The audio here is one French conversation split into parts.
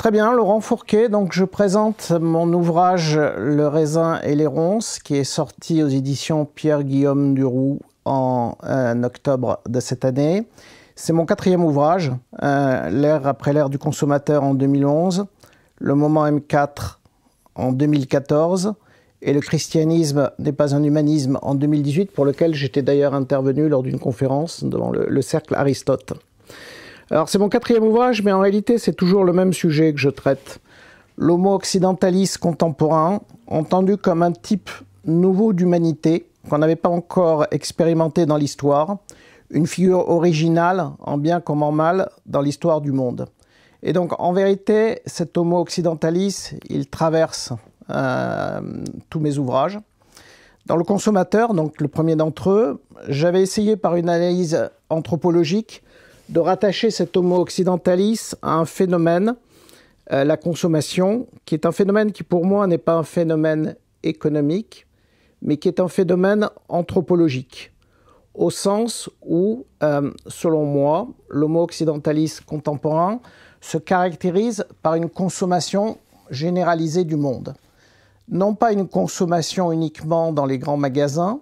Très bien, Laurent Fourquet. Donc, je présente mon ouvrage Le raisin et les ronces, qui est sorti aux éditions Pierre-Guillaume Duroux en octobre de cette année. C'est mon 4e ouvrage, L'ère après l'ère du consommateur en 2011, Le moment M4 en 2014 et Le christianisme n'est pas un humanisme en 2018, pour lequel j'étais d'ailleurs intervenu lors d'une conférence devant le cercle Aristote. Alors c'est mon 4e ouvrage, mais en réalité c'est toujours le même sujet que je traite. L'homo occidentaliste contemporain, entendu comme un type nouveau d'humanité qu'on n'avait pas encore expérimenté dans l'histoire, une figure originale, en bien comme en mal, dans l'histoire du monde. Et donc en vérité, cet homo occidentaliste, il traverse tous mes ouvrages. Dans Le consommateur, donc le premier d'entre eux, j'avais essayé par une analyse anthropologique de rattacher cet homo occidentaliste à un phénomène, la consommation, qui est un phénomène qui pour moi n'est pas un phénomène économique, mais qui est un phénomène anthropologique, au sens où, selon moi, l'homo occidentaliste contemporain se caractérise par une consommation généralisée du monde. Non pas une consommation uniquement dans les grands magasins,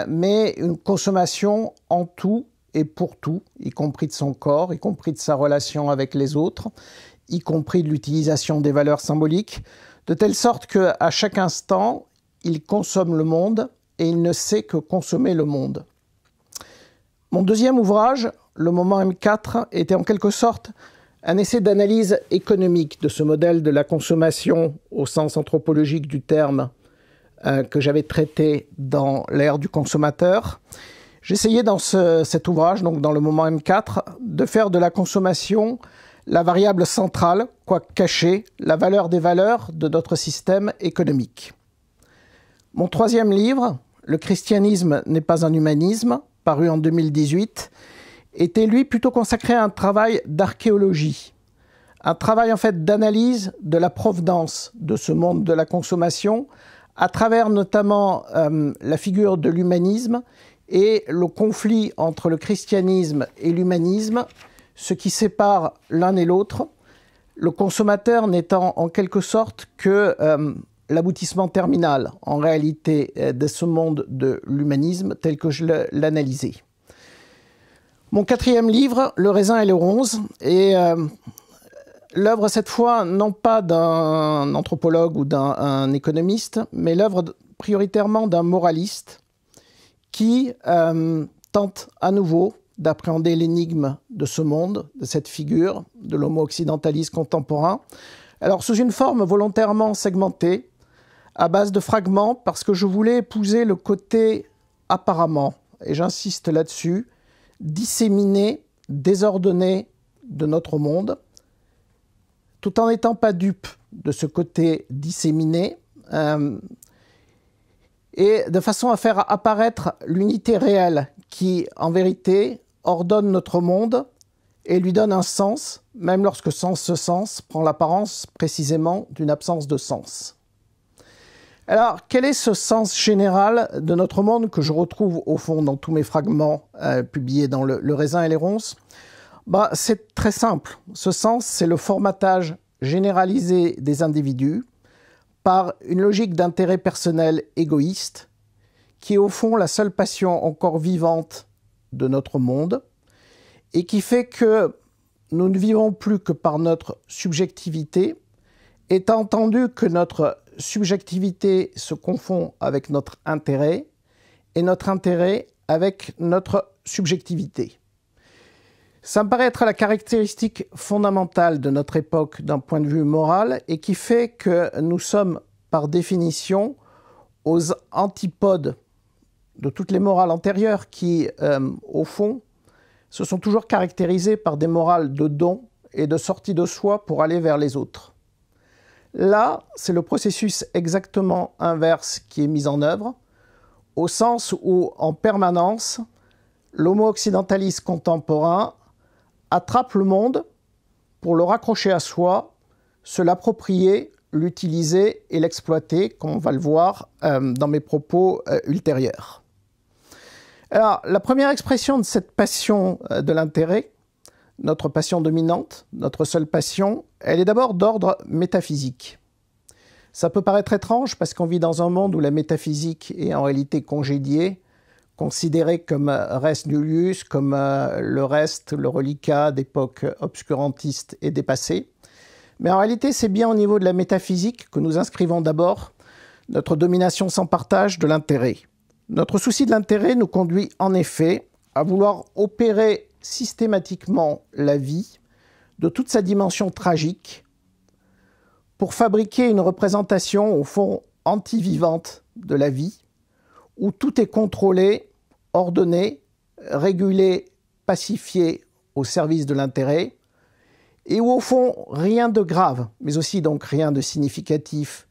mais une consommation en tout et pour tout, y compris de son corps, y compris de sa relation avec les autres, y compris de l'utilisation des valeurs symboliques, de telle sorte qu'à chaque instant, il consomme le monde et il ne sait que consommer le monde. Mon 2e ouvrage, Le moment M4, était en quelque sorte un essai d'analyse économique de ce modèle de la consommation au sens anthropologique du terme que j'avais traité dans l'ère du consommateur. J'essayais dans cet ouvrage, donc dans Le moment M4, de faire de la consommation la variable centrale, quoique cachée, la valeur des valeurs de notre système économique. Mon 3e livre, Le christianisme n'est pas un humanisme, paru en 2018, était lui plutôt consacré à un travail d'archéologie, un travail en fait d'analyse de la provenance de ce monde de la consommation, à travers notamment la figure de l'humanisme et le conflit entre le christianisme et l'humanisme, ce qui sépare l'un et l'autre, le consommateur n'étant en quelque sorte que l'aboutissement terminal, en réalité, de ce monde de l'humanisme tel que je l'analysais. Mon 4e livre, Le raisin et les ronces, est l'œuvre cette fois non pas d'un anthropologue ou d'un économiste, mais l'œuvre prioritairement d'un moraliste qui tente à nouveau d'appréhender l'énigme de ce monde, de cette figure, de l'homo occidentaliste contemporain. Alors sous une forme volontairement segmentée, à base de fragments, parce que je voulais épouser le côté apparemment, et j'insiste là-dessus, disséminé, désordonné de notre monde, tout en n'étant pas dupe de ce côté disséminé, et de façon à faire apparaître l'unité réelle qui, en vérité, ordonne notre monde et lui donne un sens, même lorsque ce sens prend l'apparence précisément d'une absence de sens. Alors, quel est ce sens général de notre monde que je retrouve au fond dans tous mes fragments publiés dans Le raisin et les ronces? C'est très simple. Ce sens, c'est le formatage généralisé des individus par une logique d'intérêt personnel égoïste qui est au fond la seule passion encore vivante de notre monde et qui fait que nous ne vivons plus que par notre subjectivité, étant entendu que notre subjectivité se confond avec notre intérêt et notre intérêt avec notre subjectivité. Ça me paraît être la caractéristique fondamentale de notre époque d'un point de vue moral et qui fait que nous sommes par définition aux antipodes de toutes les morales antérieures qui, au fond, se sont toujours caractérisées par des morales de don et de sortie de soi pour aller vers les autres. Là, c'est le processus exactement inverse qui est mis en œuvre, au sens où, en permanence, l'homo occidentaliste contemporain attrape le monde pour le raccrocher à soi, se l'approprier, l'utiliser et l'exploiter, comme on va le voir dans mes propos ultérieurs. Alors, la première expression de cette passion de l'intérêt notre passion dominante, notre seule passion, elle est d'abord d'ordre métaphysique. Ça peut paraître étrange parce qu'on vit dans un monde où la métaphysique est en réalité congédiée, considérée comme res nullius, comme le reste, le reliquat d'époques obscurantistes et dépassées. Mais en réalité, c'est bien au niveau de la métaphysique que nous inscrivons d'abord notre domination sans partage de l'intérêt. Notre souci de l'intérêt nous conduit en effet à vouloir opérer systématiquement la vie de toute sa dimension tragique pour fabriquer une représentation au fond anti-vivante de la vie où tout est contrôlé, ordonné, régulé, pacifié au service de l'intérêt et où au fond rien de grave, mais aussi donc rien de significatif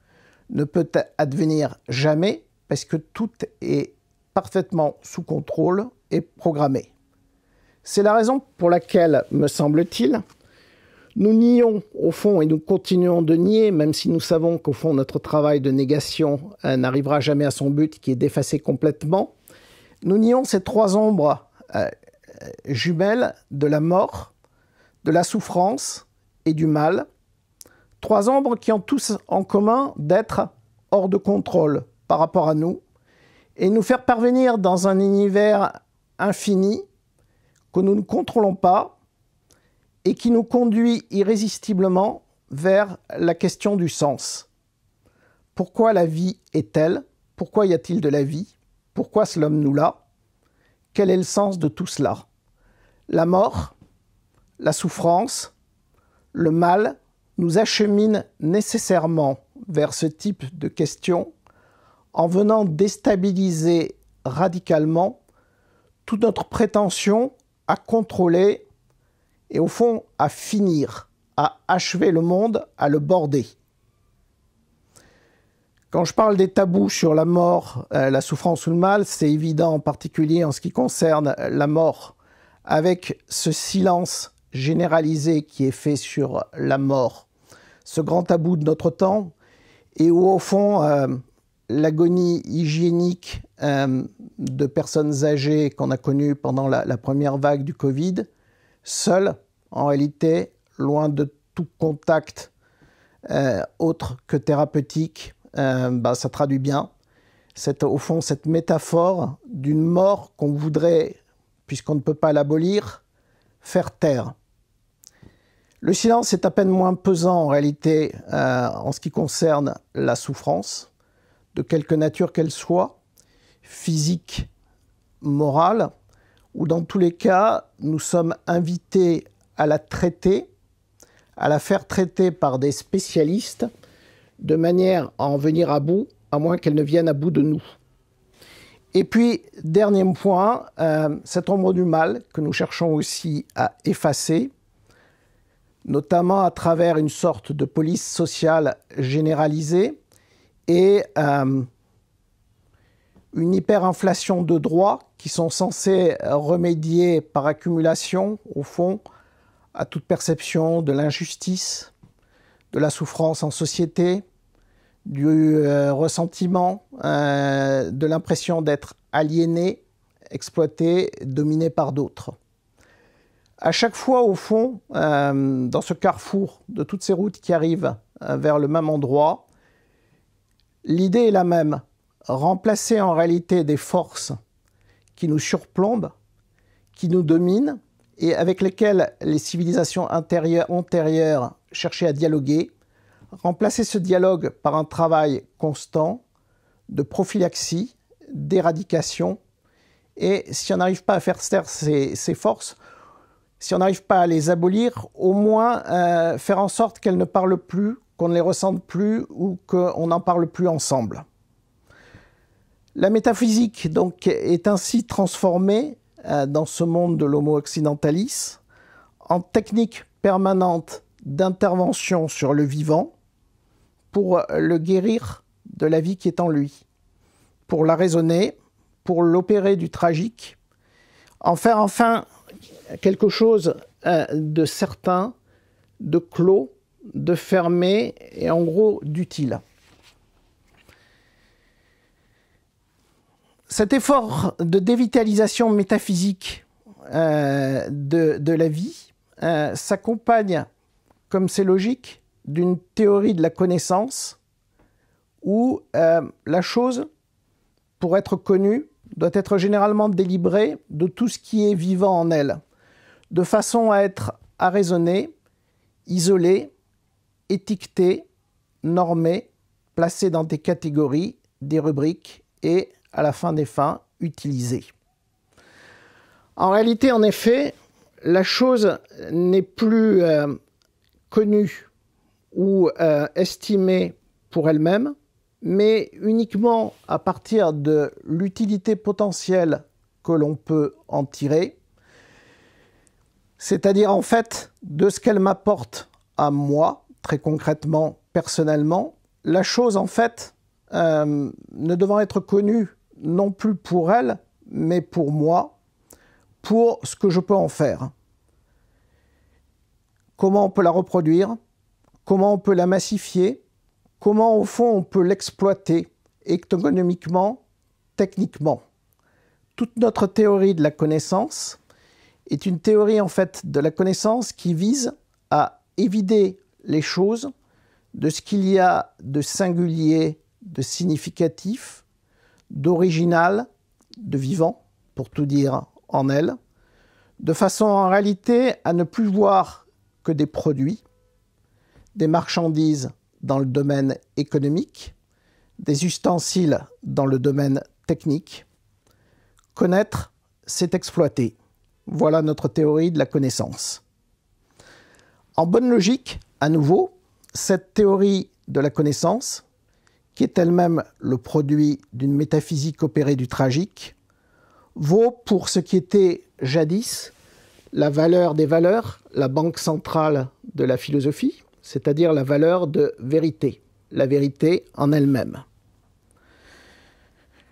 ne peut advenir jamais parce que tout est parfaitement sous contrôle et programmé. C'est la raison pour laquelle, me semble-t-il, nous nions au fond et nous continuons de nier, même si nous savons qu'au fond notre travail de négation n'arrivera jamais à son but qui est d'effacer complètement, nous nions ces trois ombres jumelles de la mort, de la souffrance et du mal, trois ombres qui ont tous en commun d'être hors de contrôle par rapport à nous et nous faire parvenir dans un univers infini que nous ne contrôlons pas et qui nous conduit irrésistiblement vers la question du sens. Pourquoi la vie est-elle? Pourquoi y a-t-il de la vie? Pourquoi sommes-nous là? Quel est le sens de tout cela? La mort, la souffrance, le mal nous acheminent nécessairement vers ce type de questions en venant déstabiliser radicalement toute notre prétention à contrôler et au fond à finir, à achever le monde, à le border. Quand je parle des tabous sur la mort, la souffrance ou le mal, c'est évident en particulier en ce qui concerne la mort, avec ce silence généralisé qui est fait sur la mort, ce grand tabou de notre temps, et où au fond l'agonie hygiénique de personnes âgées qu'on a connues pendant la première vague du Covid, seule, en réalité, loin de tout contact autre que thérapeutique, ça traduit bien au fond cette métaphore d'une mort qu'on voudrait, puisqu'on ne peut pas l'abolir, faire taire. Le silence est à peine moins pesant en réalité en ce qui concerne la souffrance, de quelque nature qu'elle soit, physique, morale, où dans tous les cas, nous sommes invités à la traiter, à la faire traiter par des spécialistes, de manière à en venir à bout, à moins qu'elle ne vienne à bout de nous. Et puis, dernier point, cette ombre du mal que nous cherchons aussi à effacer, notamment à travers une sorte de police sociale généralisée et une hyperinflation de droits qui sont censés remédier par accumulation, au fond, à toute perception de l'injustice, de la souffrance en société, du ressentiment, de l'impression d'être aliéné, exploité, dominé par d'autres. À chaque fois, au fond, dans ce carrefour de toutes ces routes qui arrivent vers le même endroit, l'idée est la même. Remplacer en réalité des forces qui nous surplombent, qui nous dominent et avec lesquelles les civilisations antérieures cherchaient à dialoguer, remplacer ce dialogue par un travail constant de prophylaxie, d'éradication et si on n'arrive pas à faire taire ces forces, si on n'arrive pas à les abolir, au moins faire en sorte qu'elles ne parlent plus, qu'on ne les ressente plus ou qu'on n'en parle plus ensemble. La métaphysique donc est ainsi transformée dans ce monde de l'homo occidentalis en technique permanente d'intervention sur le vivant pour le guérir de la vie qui est en lui, pour la raisonner, pour l'opérer du tragique, en faire enfin quelque chose de certain, de clos, de fermé et en gros d'utile. Cet effort de dévitalisation métaphysique de la vie s'accompagne, comme c'est logique, d'une théorie de la connaissance où la chose, pour être connue, doit être généralement délibérée de tout ce qui est vivant en elle, de façon à être arraisonnée, isolée, étiquetée, normée, placée dans des catégories, des rubriques et, à la fin des fins, utilisée. En réalité, en effet, la chose n'est plus connue ou estimée pour elle-même, mais uniquement à partir de l'utilité potentielle que l'on peut en tirer, c'est-à-dire en fait de ce qu'elle m'apporte à moi, très concrètement, personnellement, la chose en fait ne devant être connue non plus pour elle, mais pour moi, pour ce que je peux en faire. Comment on peut la reproduire, comment on peut la massifier, comment au fond on peut l'exploiter économiquement, techniquement. Toute notre théorie de la connaissance est une théorie en fait de la connaissance qui vise à évider les choses de ce qu'il y a de singulier, de significatif, d'original, de vivant, pour tout dire en elle, de façon en réalité à ne plus voir que des produits, des marchandises dans le domaine économique, des ustensiles dans le domaine technique. Connaître, c'est exploiter. Voilà notre théorie de la connaissance. En bonne logique, à nouveau, cette théorie de la connaissance, qui est elle-même le produit d'une métaphysique opérée du tragique, vaut pour ce qui était jadis la valeur des valeurs, la banque centrale de la philosophie, c'est-à-dire la valeur de vérité, la vérité en elle-même.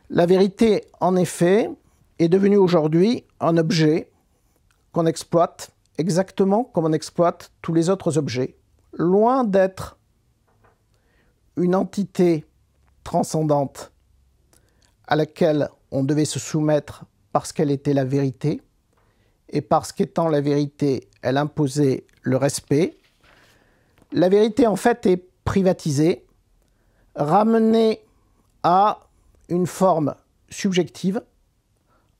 La vérité, en effet, est devenue aujourd'hui un objet qu'on exploite exactement comme on exploite tous les autres objets, loin d'être une entité transcendante à laquelle on devait se soumettre parce qu'elle était la vérité, et parce qu'étant la vérité, elle imposait le respect. La vérité, en fait, est privatisée, ramenée à une forme subjective,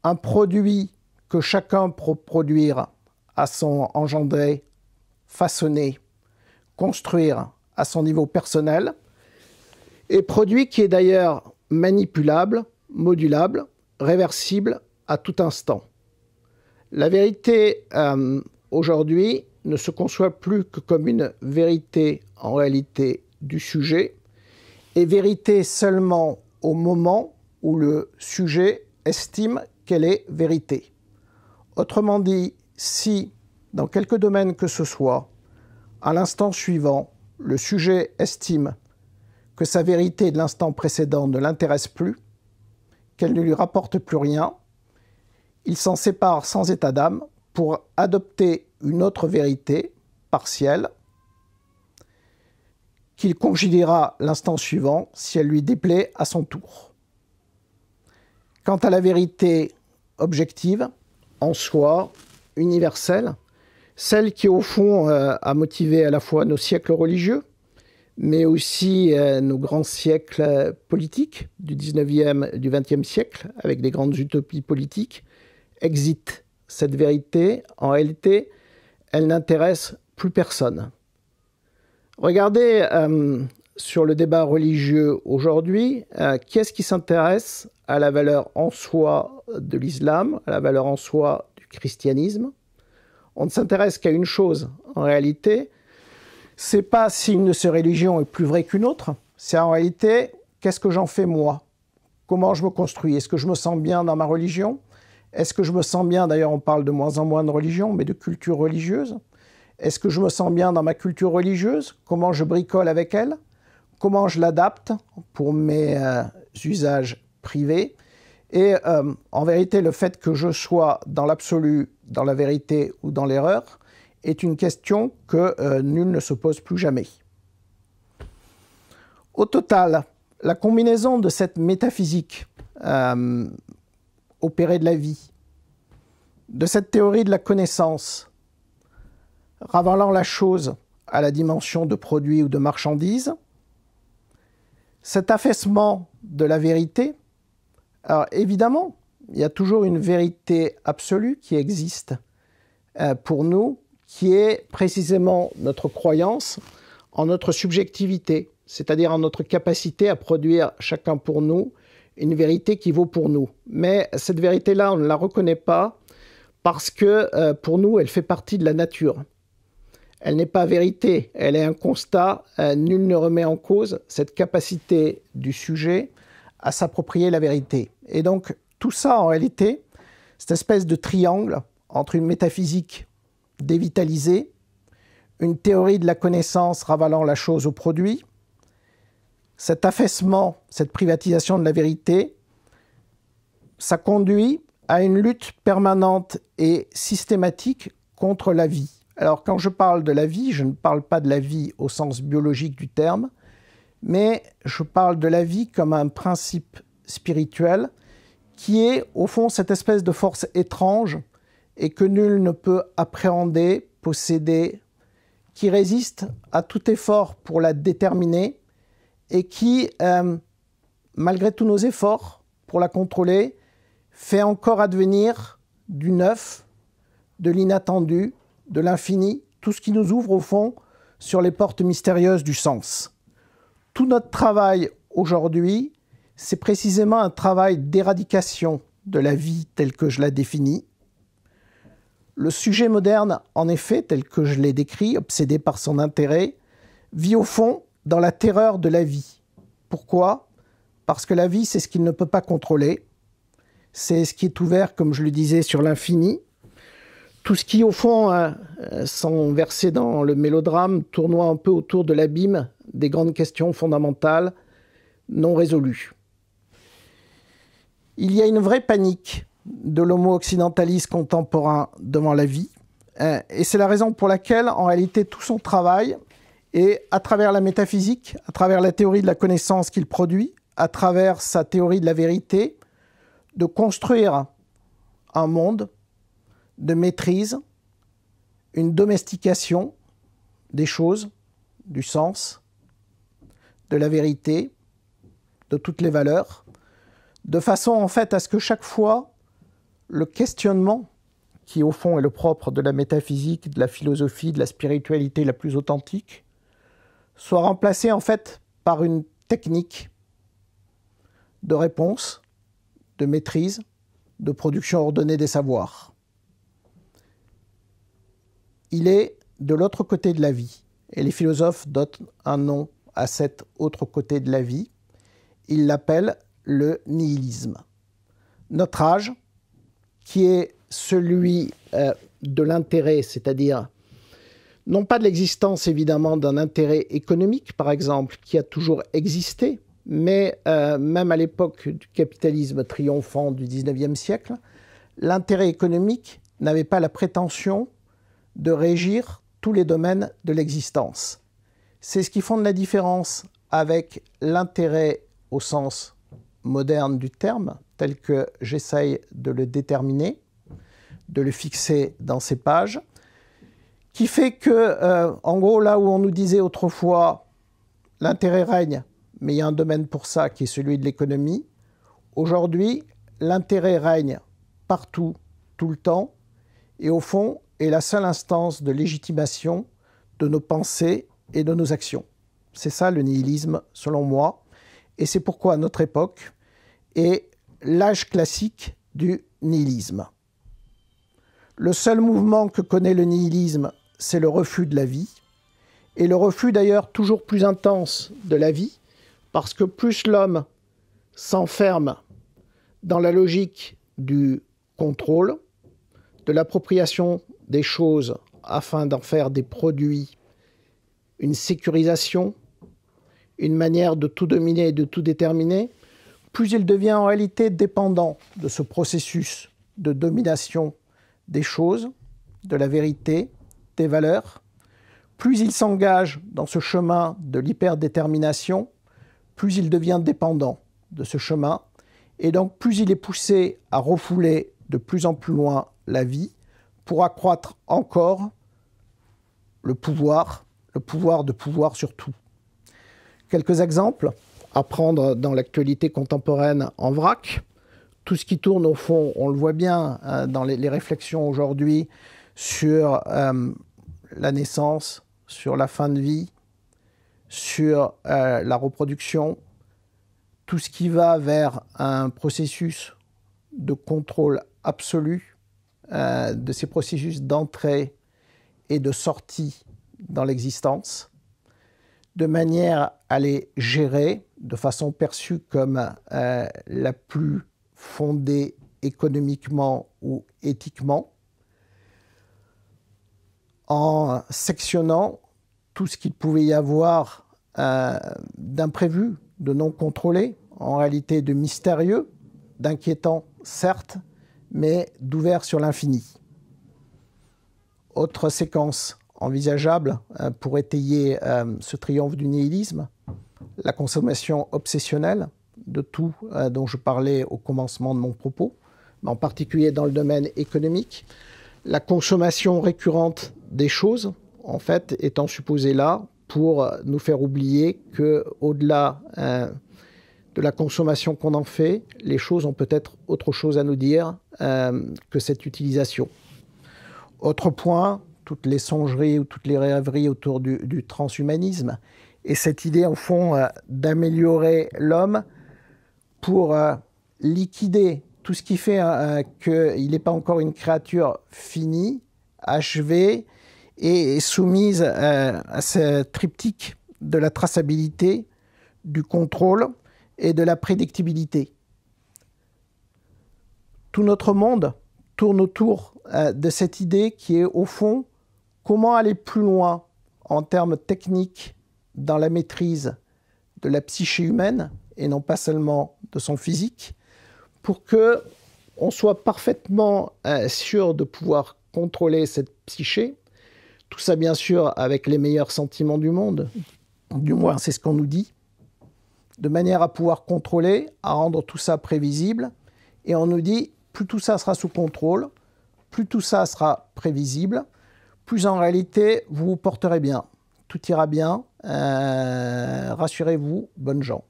un produit que chacun peut produire à son engendré, façonner, construire à son niveau personnel, et produit qui est d'ailleurs manipulable, modulable, réversible à tout instant. La vérité, aujourd'hui, ne se conçoit plus que comme une vérité en réalité du sujet, et vérité seulement au moment où le sujet estime qu'elle est vérité. Autrement dit, si, dans quelque domaine que ce soit, à l'instant suivant, le sujet estime que sa vérité de l'instant précédent ne l'intéresse plus, qu'elle ne lui rapporte plus rien, il s'en sépare sans état d'âme pour adopter une autre vérité partielle qu'il considérera l'instant suivant si elle lui déplaît à son tour. Quant à la vérité objective, en soi, universelle, celle qui au fond a motivé à la fois nos siècles religieux, mais aussi nos grands siècles politiques du 19e et du 20e siècle, avec des grandes utopies politiques, exit cette vérité. En réalité, elle n'intéresse plus personne. Regardez sur le débat religieux aujourd'hui, qui est-ce qui s'intéresse à la valeur en soi de l'islam, à la valeur en soi du christianisme? On ne s'intéresse qu'à une chose, en réalité, c'est pas si une de ces religions est plus vraie qu'une autre, c'est en réalité, qu'est-ce que j'en fais moi? Comment je me construis? Est-ce que je me sens bien dans ma religion? Est-ce que je me sens bien, d'ailleurs on parle de moins en moins de religion, mais de culture religieuse? Est-ce que je me sens bien dans ma culture religieuse? Comment je bricole avec elle? Comment je l'adapte pour mes usages privés? Et en vérité, le fait que je sois dans l'absolu, dans la vérité ou dans l'erreur, est une question que nul ne se pose plus jamais. Au total, la combinaison de cette métaphysique opérée de la vie, de cette théorie de la connaissance, ravalant la chose à la dimension de produit ou de marchandise. Cet affaissement de la vérité, alors évidemment, il y a toujours une vérité absolue qui existe pour nous, qui est précisément notre croyance en notre subjectivité, c'est-à-dire en notre capacité à produire chacun pour nous une vérité qui vaut pour nous. Mais cette vérité-là, on ne la reconnaît pas parce que pour nous, elle fait partie de la nature. Elle n'est pas vérité, elle est un constat. Nul ne remet en cause cette capacité du sujet à s'approprier la vérité. Et donc, tout ça, en réalité, cette espèce de triangle entre une métaphysique dévitalisée, une théorie de la connaissance ravalant la chose au produit, cet affaissement, cette privatisation de la vérité, ça conduit à une lutte permanente et systématique contre la vie. Alors, quand je parle de la vie, je ne parle pas de la vie au sens biologique du terme, mais je parle de la vie comme un principe spirituel qui est, au fond, cette espèce de force étrange et que nul ne peut appréhender, posséder, qui résiste à tout effort pour la déterminer et qui, malgré tous nos efforts pour la contrôler, fait encore advenir du neuf, de l'inattendu, de l'infini, tout ce qui nous ouvre au fond sur les portes mystérieuses du sens. Tout notre travail aujourd'hui, c'est précisément un travail d'éradication de la vie telle que je la définis. Le sujet moderne, en effet, tel que je l'ai décrit, obsédé par son intérêt, vit au fond dans la terreur de la vie. Pourquoi ? Parce que la vie, c'est ce qu'il ne peut pas contrôler. C'est ce qui est ouvert, comme je le disais, sur l'infini. Tout ce qui, au fond, sans verser dans le mélodrame, tournoie un peu autour de l'abîme des grandes questions fondamentales non résolues. Il y a une vraie panique de l'homo-occidentaliste contemporain devant la vie, et c'est la raison pour laquelle, en réalité, tout son travail est, à travers la métaphysique, à travers la théorie de la connaissance qu'il produit, à travers sa théorie de la vérité, de construire un monde de maîtrise, une domestication des choses, du sens, de la vérité, de toutes les valeurs, de façon en fait à ce que chaque fois, le questionnement, qui au fond est le propre de la métaphysique, de la philosophie, de la spiritualité la plus authentique, soit remplacé en fait par une technique de réponse, de maîtrise, de production ordonnée des savoirs. Il est de l'autre côté de la vie, et les philosophes donnent un nom à cet autre côté de la vie. Ils l'appellent le nihilisme. Notre âge, qui est celui de l'intérêt, c'est-à-dire non pas de l'existence évidemment d'un intérêt économique, par exemple, qui a toujours existé, mais même à l'époque du capitalisme triomphant du XIXe siècle, l'intérêt économique n'avait pas la prétention de régir tous les domaines de l'existence. C'est ce qui fonde la différence avec l'intérêt au sens moderne du terme, tel que j'essaye de le déterminer, de le fixer dans ces pages, qui fait que, en gros, là où on nous disait autrefois l'intérêt règne, mais il y a un domaine pour ça qui est celui de l'économie, aujourd'hui, l'intérêt règne partout, tout le temps, et au fond, est la seule instance de légitimation de nos pensées et de nos actions. C'est ça le nihilisme, selon moi, et c'est pourquoi notre époque est l'âge classique du nihilisme. Le seul mouvement que connaît le nihilisme, c'est le refus de la vie, et le refus d'ailleurs toujours plus intense de la vie, parce que plus l'homme s'enferme dans la logique du contrôle, de l'appropriation des choses afin d'en faire des produits, une sécurisation, une manière de tout dominer et de tout déterminer, plus il devient en réalité dépendant de ce processus de domination des choses, de la vérité, des valeurs, plus il s'engage dans ce chemin de l'hyperdétermination, plus il devient dépendant de ce chemin, et donc plus il est poussé à refouler de plus en plus loin la vie pour accroître encore le pouvoir de pouvoir sur tout. Quelques exemples à prendre dans l'actualité contemporaine en vrac. Tout ce qui tourne au fond, on le voit bien dans les réflexions aujourd'hui sur la naissance, sur la fin de vie, sur la reproduction, tout ce qui va vers un processus de contrôle absolu de ces processus d'entrée et de sortie dans l'existence, de manière à les gérer de façon perçue comme la plus fondée économiquement ou éthiquement, en sectionnant tout ce qu'il pouvait y avoir d'imprévu, de non contrôlé, en réalité de mystérieux, d'inquiétant certes, mais d'ouvert sur l'infini. Autre séquence envisageable pour étayer ce triomphe du nihilisme, la consommation obsessionnelle de tout dont je parlais au commencement de mon propos, mais en particulier dans le domaine économique, la consommation récurrente des choses, en fait, étant supposée là pour nous faire oublier qu'au-delà de la consommation qu'on en fait, les choses ont peut-être autre chose à nous dire que cette utilisation. Autre point, toutes les songeries ou toutes les rêveries autour du transhumanisme et cette idée, au fond, d'améliorer l'homme pour liquider tout ce qui fait qu'il n'est pas encore une créature finie, achevée et soumise à ce triptyque de la traçabilité, du contrôle et de la prédictibilité. Tout notre monde tourne autour de cette idée qui est, au fond, comment aller plus loin en termes techniques dans la maîtrise de la psyché humaine, et non pas seulement de son physique, pour qu'on soit parfaitement sûr de pouvoir contrôler cette psyché. Tout ça, bien sûr, avec les meilleurs sentiments du monde, du moins c'est ce qu'on nous dit, de manière à pouvoir contrôler, à rendre tout ça prévisible. Et on nous dit, plus tout ça sera sous contrôle, plus tout ça sera prévisible, plus en réalité, vous vous porterez bien. Tout ira bien, rassurez-vous, bonnes gens.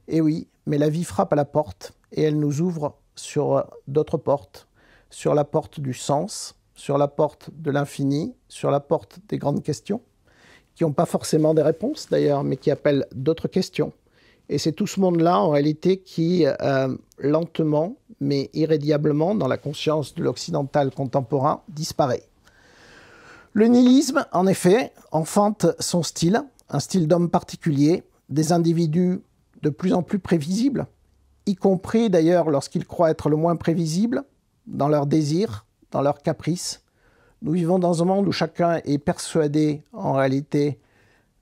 Et oui, mais la vie frappe à la porte et elle nous ouvre sur d'autres portes, sur la porte du sens, sur la porte de l'infini, sur la porte des grandes questions, qui n'ont pas forcément des réponses d'ailleurs, mais qui appellent d'autres questions. Et c'est tout ce monde-là, en réalité, qui, lentement, mais irrédiablement, dans la conscience de l'occidental contemporain, disparaît. Le nihilisme, en effet, enfante son style, un style d'homme particulier, des individus de plus en plus prévisibles, y compris d'ailleurs lorsqu'ils croient être le moins prévisibles, dans leurs désirs, dans leurs caprices. Nous vivons dans un monde où chacun est persuadé, en réalité,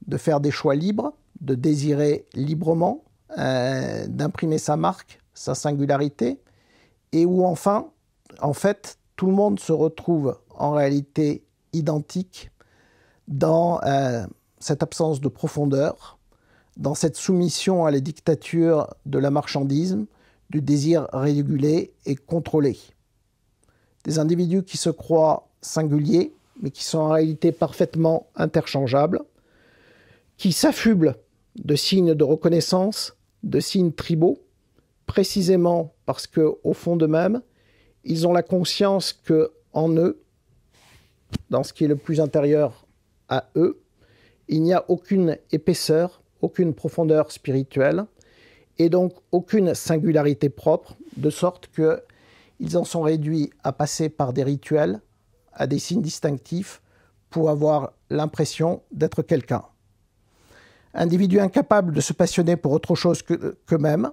de faire des choix libres, de désirer librement, d'imprimer sa marque, sa singularité, et où enfin, en fait, tout le monde se retrouve en réalité identique dans cette absence de profondeur, dans cette soumission à la dictature de la marchandise, du désir régulé et contrôlé. Des individus qui se croient singuliers, mais qui sont en réalité parfaitement interchangeables, qui s'affublent de signes de reconnaissance, de signes tribaux, précisément parce qu'au fond d'eux-mêmes, ils ont la conscience qu'en eux, dans ce qui est le plus intérieur à eux, il n'y a aucune épaisseur, aucune profondeur spirituelle, et donc aucune singularité propre, de sorte qu'ils en sont réduits à passer par des rituels, à des signes distinctifs, pour avoir l'impression d'être quelqu'un. Individus incapables de se passionner pour autre chose qu'eux-mêmes,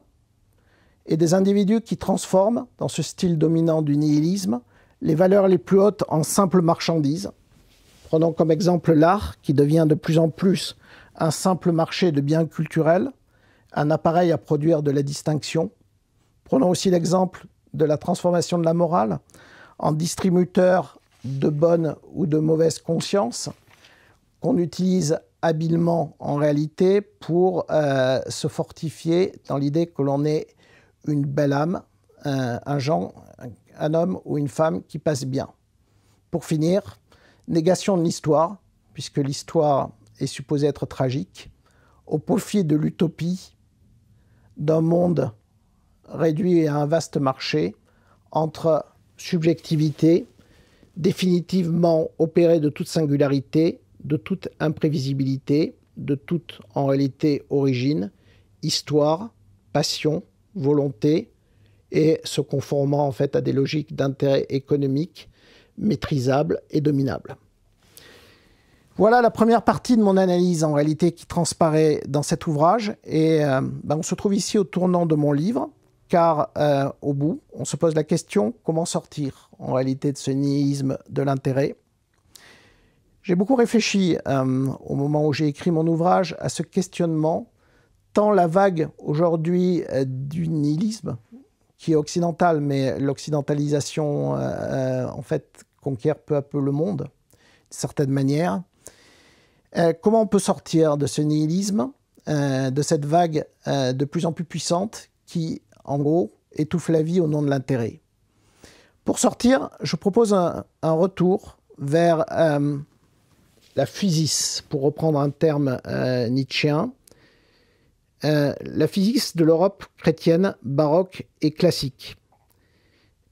et des individus qui transforment, dans ce style dominant du nihilisme, les valeurs les plus hautes en simples marchandises. Prenons comme exemple l'art, qui devient de plus en plus un simple marché de biens culturels, un appareil à produire de la distinction. Prenons aussi l'exemple de la transformation de la morale en distributeur de bonne ou de mauvaise conscience, qu'on utilise habilement en réalité pour se fortifier dans l'idée que l'on est une belle âme, un homme ou une femme qui passe bien. Pour finir, négation de l'histoire, puisque l'histoire est supposée être tragique, au profit de l'utopie d'un monde réduit à un vaste marché entre subjectivité, définitivement opérée de toute singularité, de toute imprévisibilité, de toute, en réalité, origine, histoire, passion, volonté, et se conformant en fait à des logiques d'intérêt économique maîtrisables et dominables. Voilà la première partie de mon analyse en réalité qui transparaît dans cet ouvrage, et on se trouve ici au tournant de mon livre, car au bout, on se pose la question comment sortir en réalité de ce nihilisme de l'intérêt. J'ai beaucoup réfléchi au moment où j'ai écrit mon ouvrage à ce questionnement, tant la vague aujourd'hui du nihilisme, qui est occidentale, mais l'occidentalisation en fait conquiert peu à peu le monde, d'une certaine manière. Comment on peut sortir de ce nihilisme, de cette vague de plus en plus puissante qui, en gros, étouffe la vie au nom de l'intérêt? Pour sortir, je propose un retour vers la physis, pour reprendre un terme nietzschéen, la physis de l'Europe chrétienne, baroque et classique.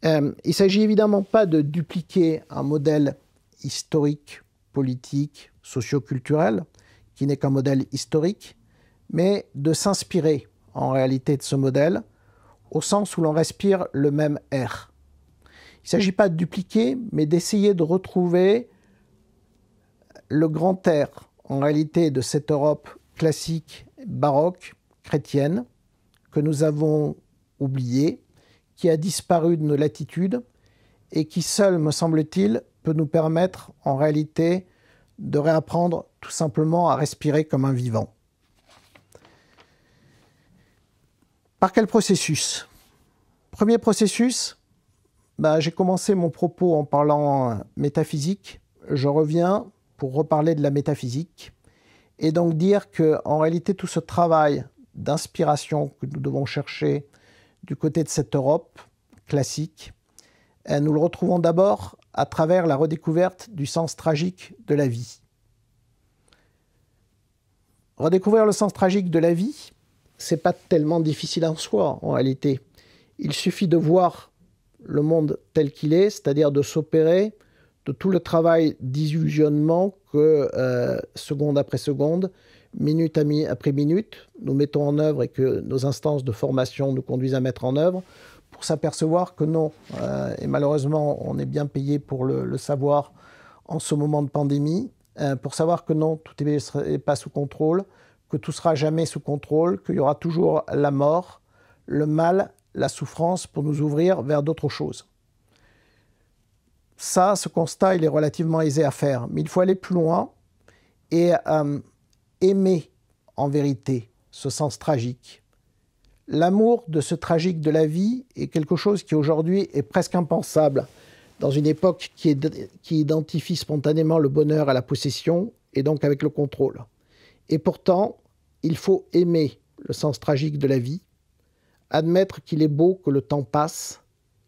Il ne s'agit évidemment pas de dupliquer un modèle historique, politique, socio-culturel, qui n'est qu'un modèle historique, mais de s'inspirer en réalité de ce modèle, au sens où l'on respire le même air. Il ne s'agit pas de dupliquer, mais d'essayer de retrouver le grand air, en réalité, de cette Europe classique, baroque, chrétienne, que nous avons oubliée, qui a disparu de nos latitudes, et qui seul, me semble-t-il, peut nous permettre, en réalité, de réapprendre tout simplement à respirer comme un vivant. Par quel processus? Premier processus, j'ai commencé mon propos en parlant métaphysique. Je reviens pour reparler de la métaphysique et donc dire qu'en réalité tout ce travail d'inspiration que nous devons chercher du côté de cette Europe classique, nous le retrouvons d'abord à travers la redécouverte du sens tragique de la vie. Redécouvrir le sens tragique de la vie, c'est pas tellement difficile en soi, en réalité. Il suffit de voir le monde tel qu'il est, c'est-à-dire de s'opérer de tout le travail d'illusionnement que, seconde après seconde, minute après minute, nous mettons en œuvre et que nos instances de formation nous conduisent à mettre en œuvre, pour s'apercevoir que non, et malheureusement on est bien payé pour le savoir en ce moment de pandémie, pour savoir que non, tout n'est pas sous contrôle, que tout sera jamais sous contrôle, qu'il y aura toujours la mort, le mal, la souffrance pour nous ouvrir vers d'autres choses. Ça, ce constat, il est relativement aisé à faire, mais il faut aller plus loin et aimer en vérité ce sens tragique. L'amour de ce tragique de la vie est quelque chose qui aujourd'hui est presque impensable dans une époque qui identifie spontanément le bonheur à la possession et donc avec le contrôle. Et pourtant, il faut aimer le sens tragique de la vie, admettre qu'il est beau que le temps passe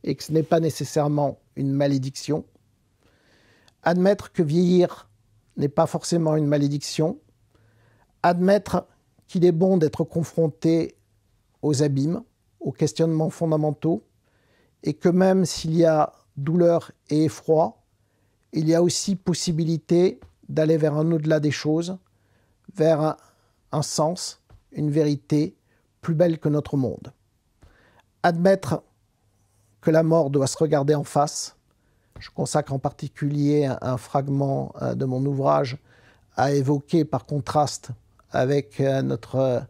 et que ce n'est pas nécessairement une malédiction, admettre que vieillir n'est pas forcément une malédiction, admettre qu'il est bon d'être confronté aux abîmes, aux questionnements fondamentaux, et que même s'il y a douleur et effroi, il y a aussi possibilité d'aller vers un au-delà des choses, vers un sens, une vérité plus belle que notre monde. Admettre que la mort doit se regarder en face. Je consacre en particulier un fragment de mon ouvrage à évoquer par contraste avec notre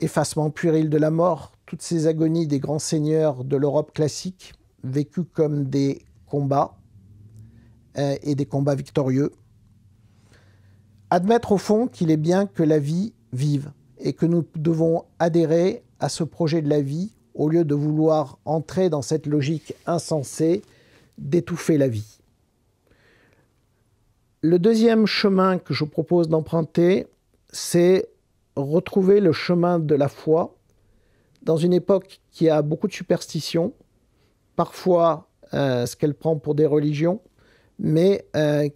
effacement puéril de la mort, toutes ces agonies des grands seigneurs de l'Europe classique, vécues comme des combats et des combats victorieux. Admettre au fond qu'il est bien que la vie vive et que nous devons adhérer à ce projet de la vie au lieu de vouloir entrer dans cette logique insensée d'étouffer la vie. Le deuxième chemin que je propose d'emprunter, c'est retrouver le chemin de la foi dans une époque qui a beaucoup de superstitions, parfois ce qu'elle prend pour des religions, mais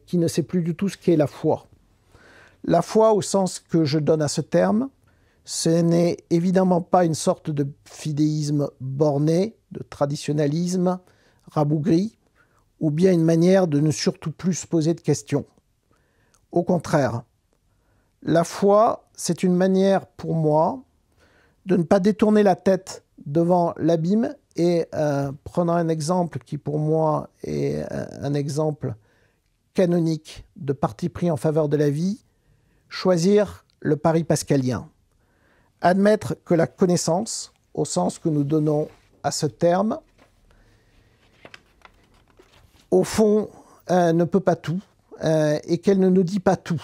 qui ne sait plus du tout ce qu'est la foi. La foi, au sens que je donne à ce terme, ce n'est évidemment pas une sorte de fidéisme borné, de traditionnalisme rabougri, ou bien une manière de ne surtout plus se poser de questions. Au contraire, la foi, c'est une manière pour moi de ne pas détourner la tête devant l'abîme et, prenant un exemple qui pour moi est un exemple canonique de parti pris en faveur de la vie, choisir le pari pascalien. Admettre que la connaissance, au sens que nous donnons à ce terme, au fond, ne peut pas tout et qu'elle ne nous dit pas tout.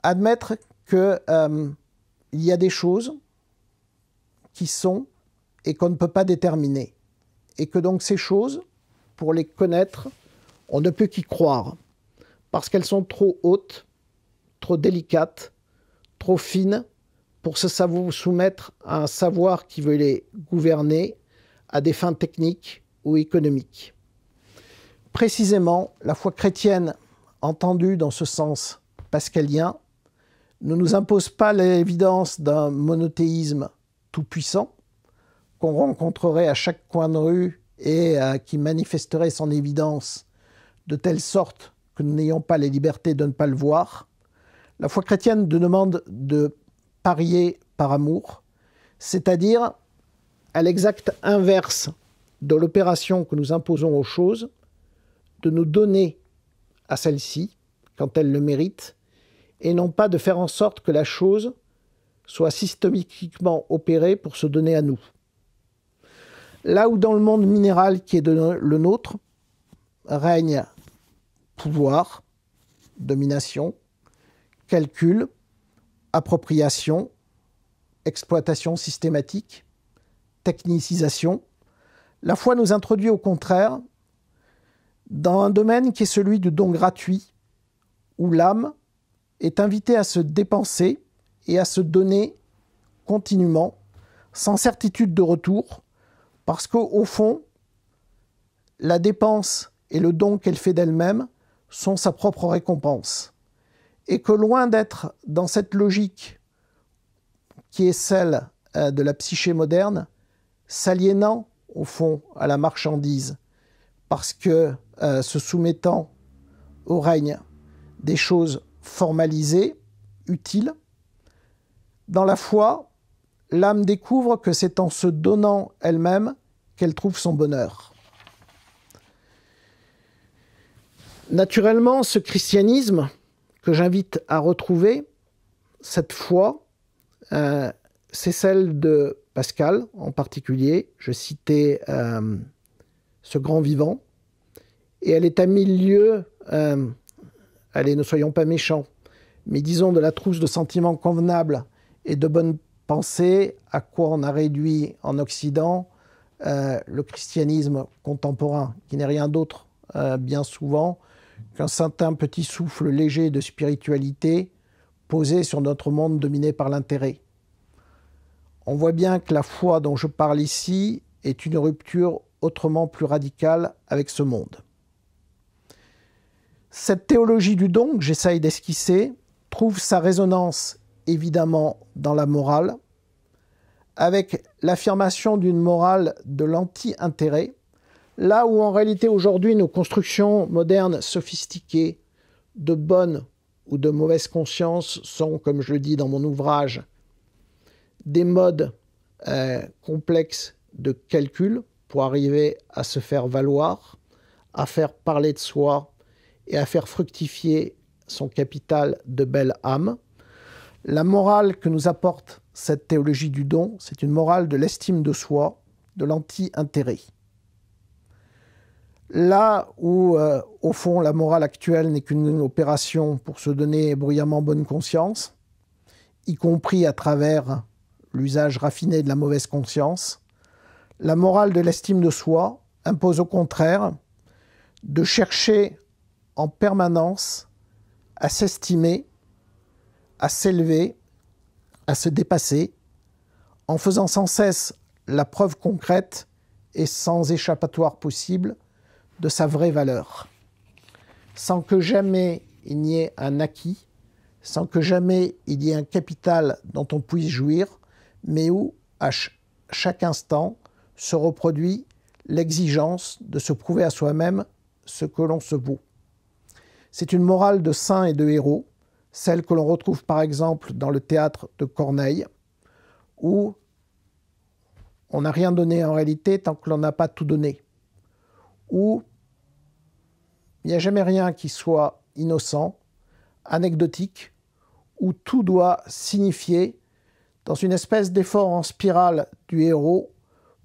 Admettre qu'il y a des choses qui sont et qu'on ne peut pas déterminer. Et que donc ces choses, pour les connaître, on ne peut qu'y croire. Parce qu'elles sont trop hautes, trop délicates, trop fines pour se soumettre à un savoir qui veut les gouverner à des fins techniques ou économiques. Précisément, la foi chrétienne, entendue dans ce sens pascalien, ne nous impose pas l'évidence d'un monothéisme tout-puissant qu'on rencontrerait à chaque coin de rue et qui manifesterait son évidence de telle sorte que nous n'ayons pas les libertés de ne pas le voir. La foi chrétienne nous demande de parier par amour, c'est-à-dire à l'exact inverse de l'opération que nous imposons aux choses, de nous donner à celle-ci quand elle le mérite, et non pas de faire en sorte que la chose soit systématiquement opérée pour se donner à nous. Là où dans le monde minéral qui est le nôtre, règne pouvoir, domination, calcul, appropriation, exploitation systématique, technicisation, la foi nous introduit au contraire dans un domaine qui est celui du don gratuit, où l'âme est invitée à se dépenser et à se donner continuellement, sans certitude de retour, parce qu'au fond, la dépense et le don qu'elle fait d'elle-même sont sa propre récompense. Et que loin d'être dans cette logique qui est celle de la psyché moderne, s'aliénant au fond à la marchandise, parce que se soumettant au règne des choses formalisées, utiles, dans la foi, l'âme découvre que c'est en se donnant elle-même qu'elle trouve son bonheur. Naturellement, ce christianisme que j'invite à retrouver, cette foi, c'est celle de Pascal en particulier. Je citais ce grand vivant. Et elle est à milieu, allez, ne soyons pas méchants, mais disons de la trousse de sentiments convenables et de bonnes pensées, à quoi on a réduit en Occident le christianisme contemporain, qui n'est rien d'autre bien souvent qu'un certain petit souffle léger de spiritualité posé sur notre monde dominé par l'intérêt. On voit bien que la foi dont je parle ici est une rupture autrement plus radicale avec ce monde. Cette théologie du don que j'essaye d'esquisser trouve sa résonance évidemment dans la morale, avec l'affirmation d'une morale de l'anti-intérêt, là où en réalité aujourd'hui nos constructions modernes sophistiquées de bonne ou de mauvaise conscience sont, comme je le dis dans mon ouvrage, des modes complexes de calcul pour arriver à se faire valoir, à faire parler de soi et à faire fructifier son capital de belle âme. La morale que nous apporte cette théologie du don, c'est une morale de l'estime de soi, de l'anti-intérêt. Là où, au fond, la morale actuelle n'est qu'une opération pour se donner bruyamment bonne conscience, y compris à travers l'usage raffiné de la mauvaise conscience, la morale de l'estime de soi impose au contraire de chercher en permanence à s'estimer, à s'élever, à se dépasser, en faisant sans cesse la preuve concrète et sans échappatoire possible de sa vraie valeur. sans que jamais il n'y ait un acquis, sans que jamais il y ait un capital dont on puisse jouir, mais où, à chaque instant, se reproduit l'exigence de se prouver à soi-même ce que l'on se vaut. C'est une morale de saints et de héros, celle que l'on retrouve par exemple dans le théâtre de Corneille, où on n'a rien donné en réalité tant que l'on n'a pas tout donné, où il n'y a jamais rien qui soit innocent, anecdotique, où tout doit signifier, dans une espèce d'effort en spirale du héros,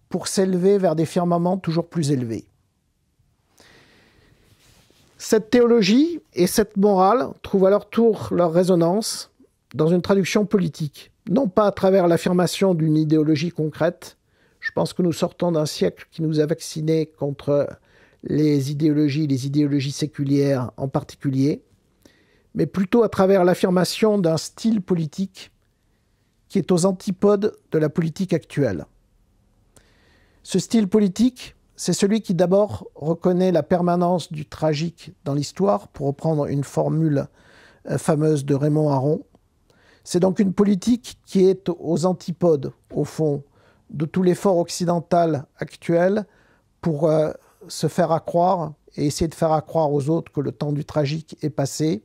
pour s'élever vers des firmaments toujours plus élevés. Cette théologie et cette morale trouvent à leur tour leur résonance dans une traduction politique, non pas à travers l'affirmation d'une idéologie concrète. Je pense que nous sortons d'un siècle qui nous a vaccinés contre les idéologies séculières en particulier, mais plutôt à travers l'affirmation d'un style politique qui est aux antipodes de la politique actuelle. Ce style politique, c'est celui qui d'abord reconnaît la permanence du tragique dans l'histoire, pour reprendre une formule fameuse de Raymond Aron. C'est donc une politique qui est aux antipodes, au fond, de tout l'effort occidental actuel pour se faire accroire et essayer de faire accroire aux autres que le temps du tragique est passé,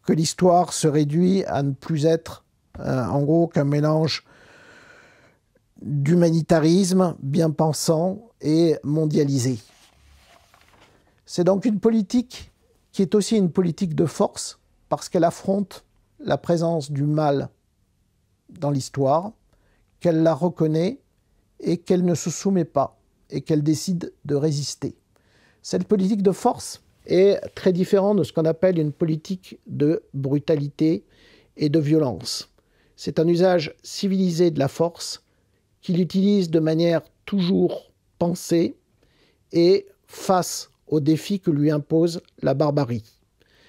que l'histoire se réduit à ne plus être, en gros, qu'un mélange d'humanitarisme bien pensant et mondialisé. C'est donc une politique qui est aussi une politique de force, parce qu'elle affronte la présence du mal dans l'histoire, qu'elle la reconnaît et qu'elle ne se soumet pas, et qu'elle décide de résister. Cette politique de force est très différente de ce qu'on appelle une politique de brutalité et de violence. C'est un usage civilisé de la force qu'il utilise de manière toujours pensée et face aux défis que lui impose la barbarie.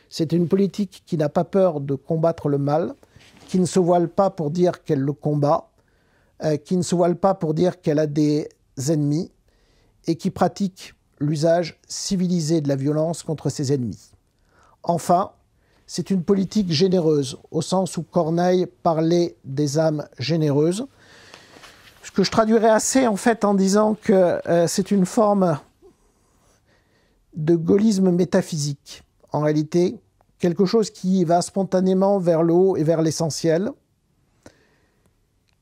C'est une politique qui n'a pas peur de combattre le mal, qui ne se voile pas pour dire qu'elle le combat, qui ne se voile pas pour dire qu'elle a des ennemis et qui pratique l'usage civilisé de la violence contre ses ennemis. Enfin, c'est une politique généreuse, au sens où Corneille parlait des âmes généreuses, ce que je traduirais assez en fait en disant que c'est une forme de gaullisme métaphysique. En réalité, quelque chose qui va spontanément vers le haut et vers l'essentiel,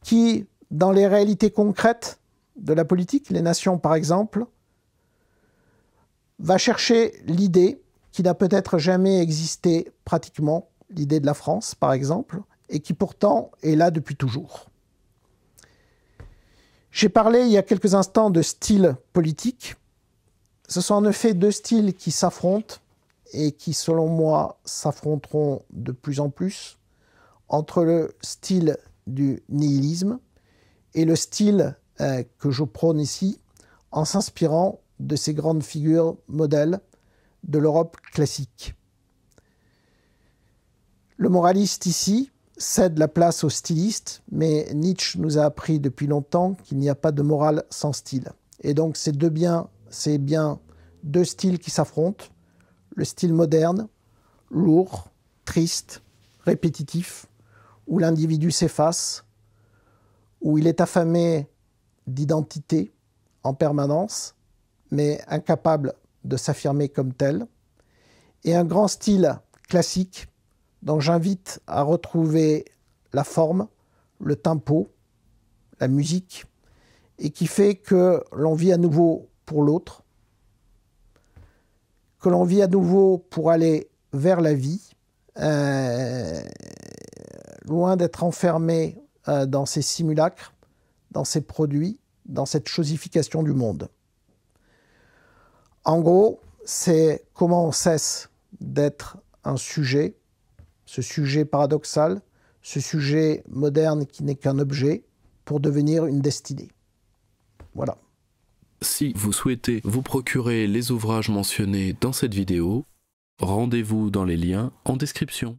qui, dans les réalités concrètes de la politique, les nations par exemple, va chercher l'idée qui n'a peut-être jamais existé pratiquement, l'idée de la France par exemple, et qui pourtant est là depuis toujours. J'ai parlé il y a quelques instants de style politique. Ce sont en effet deux styles qui s'affrontent et qui, selon moi, s'affronteront de plus en plus entre le style du nihilisme et le style que je prône ici, en s'inspirant de ces grandes figures modèles de l'Europe classique. Le moraliste ici cède la place au styliste, mais Nietzsche nous a appris depuis longtemps qu'il n'y a pas de morale sans style. Et donc c'est bien deux styles qui s'affrontent, le style moderne, lourd, triste, répétitif, où l'individu s'efface, où il est affamé d'identité en permanence, mais incapable de s'affirmer comme tel, et un grand style classique dont j'invite à retrouver la forme, le tempo, la musique, et qui fait que l'on vit à nouveau pour l'autre, que l'on vit à nouveau pour aller vers la vie, loin d'être enfermé dans ces simulacres, dans ces produits, dans cette chosification du monde. En gros, c'est comment on cesse d'être un sujet, ce sujet paradoxal, ce sujet moderne qui n'est qu'un objet, pour devenir une destinée. Voilà. Si vous souhaitez vous procurer les ouvrages mentionnés dans cette vidéo, rendez-vous dans les liens en description.